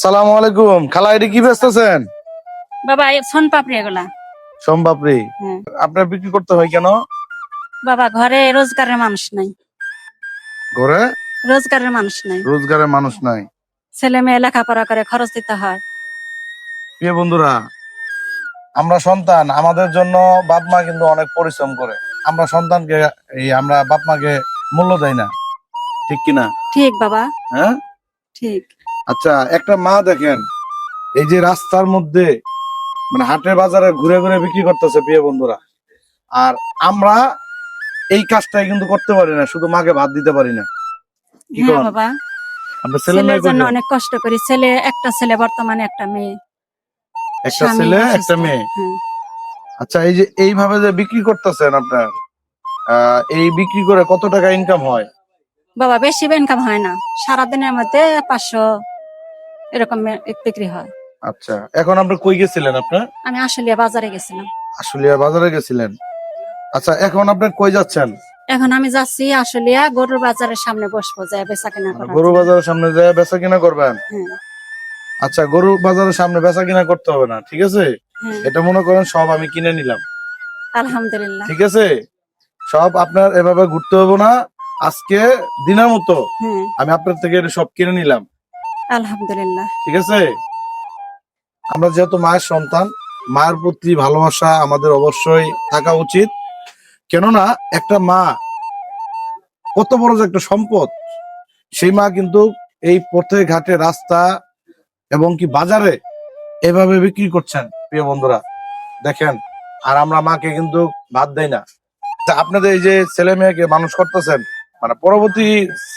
সালাম আলাইকুম। খালা এটি কি বেচতেছেন? বাবা এই সোন পাপড়ি এগুলা। সোমপাপড়ি। হ্যাঁ। আপনার বিক্রি করতে হয় কেন? বাবা ঘরে রোজগারের মানুষ নাই, ঘরে রোজগারের মানুষ নাই, রোজগারের মানুষ নাই। ছেলে মেয়ে লেখাপড়া করে খরচ দিতে হয়। প্রিয় বন্ধুরা, আমরা সন্তান, আমাদের জন্য বাপ মা কিন্তু অনেক পরিশ্রম করে। আমরা সন্তানকে আমরা বাপ মাকে মূল্য দেই না, ঠিক কিনা? ঠিক বাবা, হ্যাঁ। ঠিক। আচ্ছা, একটা মা দেখেন এই যে রাস্তার মধ্যে মানে হাটে বাজারে ঘুরে ঘুরে বিক্রি করতেছে প্রিয় বন্ধুরা। আর আমরা এই কাজটাই কিন্তু করতে পারি না, শুধু মাকে ভাত দিতে পারি না। কি হ্যাঁ করেন? বাবা, আপনার ছেলে ছেলের মেয়ে জন্য কয়জন? অনেক কষ্ট করি। একটা ছেলে, বর্তমানে একটা মেয়ে। একটা স্বামী ছেলে অসুস্থ। একটা মেয়ে। হ্যাঁ। আচ্ছা, এই যে এইভাবে যে বিক্রি করতেছেন আপনার, এই বিক্রি করে কত টাকা ইনকাম হয়? বাবা বেশি ইনকাম হয় না, সারাদিনের মধ্যে 500 এরকম বিক্রি হয়। আচ্ছা, এখন আপনি কই গেছিলেন? আপনার আমি আসলে বাজারে গেছিলাম। আশুলিয়া বাজারে গেছিলেন। আচ্ছা, এখন আপনি কই যাচ্ছেন? এখন আমি যাচ্ছি আশুলিয়া গরুর বাজারের সামনে বসবো, যায় বেচা কেনা মানে করার গরু জন্য। বাজারের সামনে যায় বেচা কিনা করবেন? হ্যাঁ। আচ্ছা, গরু বাজারের সামনে বেচা কিনা করতে হবে না, ঠিক আছে? হ্যাঁ। এটা মনে করেন সব আমি কিনে নিলাম, আলহামদুলিল্লাহ। ঠিক আছে? সব আপনার এভাবে ঘুরতে হবে না। আজকে দিনের মতো হ্যাঁ। আমি আপনার থেকে এটা সব কিনে নিলাম, আলহামদুলিল্লাহ। ঠিক আছে? আমরা যেহেতু মায়ের সন্তান, মায়ের প্রতি ভালোবাসা আমাদের অবশ্যই থাকা উচিত। কেননা একটা মা কত বড় যে একটা সম্পদ, সেই মা কিন্তু এই পথে ঘাটে রাস্তা এবং কি বাজারে এভাবে বিক্রি করছেন প্রিয় বন্ধুরা, দেখেন। আর আমরা মাকে কিন্তু ভাত দেই না। তা আপনাদের এই যে ছেলে মেয়েকে মানুষ করতেছেন, মানে পরবর্তী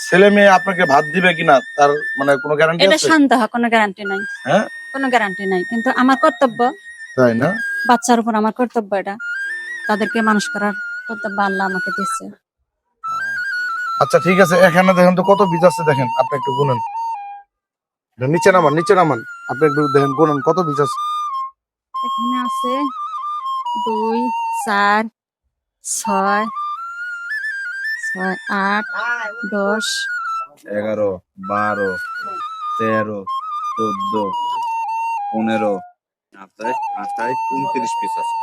ছেলে মেয়ে আপনাকে ভাত দিবে কিনা তার মানে কোনো গ্যারান্টি এটা আছে? সন্দেহ, কোনো গ্যারান্টি নাই। হ্যাঁ, কোনো গ্যারান্টি নাই, কিন্তু আমার কর্তব্য, তাই না? বাচ্চার উপর আমার কর্তব্য, এটা তাদেরকে মানুষ করার কর্তব্য আল্লাহ আমাকে দিচ্ছে। আচ্ছা, ঠিক আছে। এখানে দেখেন তো কত বীজ আছে, দেখেন আপনি একটু গুনেন। নিচে নামান, নিচে নামান, আপনি একটু দেখেন গুনেন কত বীজ আছে। এখানে আছে 2 4 6 6 8 10 11, 12, 13, 14, 15, 27, 28, 29 পিস আছে।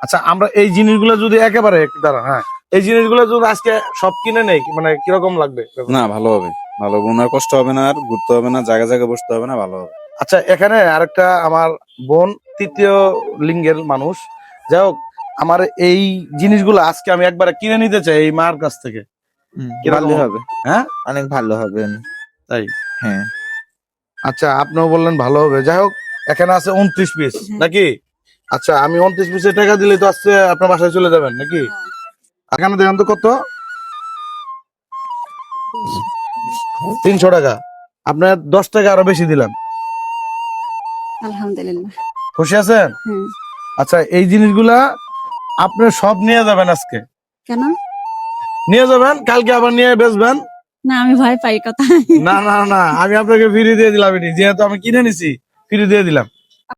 আচ্ছা, আমরা এই জিনিসগুলো যদি একেবারে একটু দাঁড়ান, হ্যাঁ, এই জিনিসগুলো যদি আজকে সব কিনে নেই, মানে কিরকম লাগবে? না, ভালো হবে, ভালো হবে। ওনার কষ্ট হবে না, আর ঘুরতে হবে না, জায়গা জায়গায় বসতে হবে না, ভালো হবে। আচ্ছা, এখানে আরেকটা আমার বোন, তৃতীয় লিঙ্গের মানুষ, যাই হোক, আমার এই জিনিসগুলো আজকে আমি একবারে কিনে নিতে চাই এই মার কাছ থেকে। কিরকম ভালো হবে, হ্যাঁ, অনেক ভালো হবে। তাই? হ্যাঁ, আচ্ছা, আপনিও বললেন ভালো হবে। যাই হোক, এখানে আছে 29 পিস নাকি? আচ্ছা, আমি 29 পিসের টাকা দিলে তো আজকে আপনার বাসায় চলে যাবেন নাকি? এখানে দেখেন তো কত, 300 টাকা। আপনার 10 টাকা আরো বেশি দিলাম। আলহামদুলিল্লাহ। খুশি আছেন? হুম। আচ্ছা, এই জিনিসগুলা আপনি সব নিয়ে যাবেন আজকে, কেন? নিয়ে যাবেন, কালকে আবার নিয়ে বেচবেন। না, আমি ভয় পাই কথা। না না না, আমি আপনাকে ফ্রি দিয়ে দিলাম, এটি যেহেতু আমি কিনে নিছি, ফ্রি দিয়ে দিলাম।